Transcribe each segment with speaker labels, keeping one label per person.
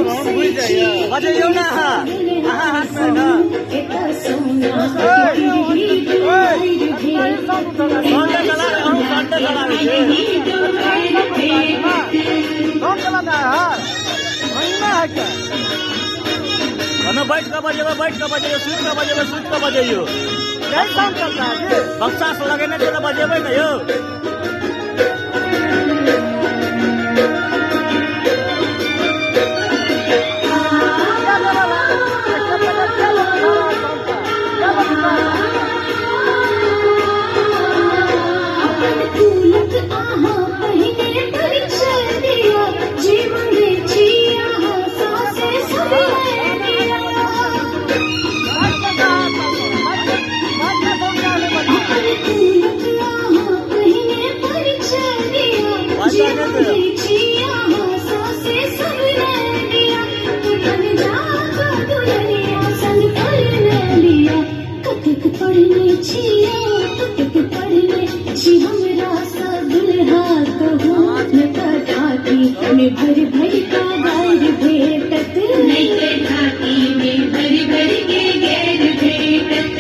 Speaker 1: बजाइयो ना हाथ में ना बैठ कर बजाइयो स्विच का बजाइयो यही काम करता है बक्सा से लगे नहीं तो बजेबे नहीं हो
Speaker 2: भर भर का गैर भेटत नहीं ढाकी में भर भर के गैर भेटत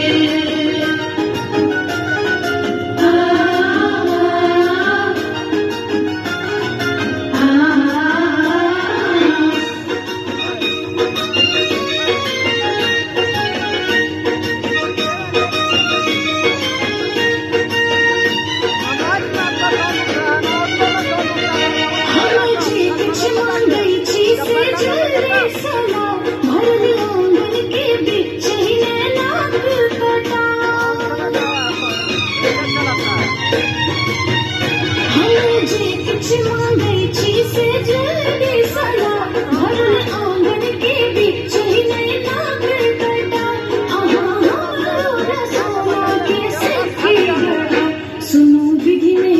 Speaker 2: सुनो विधि में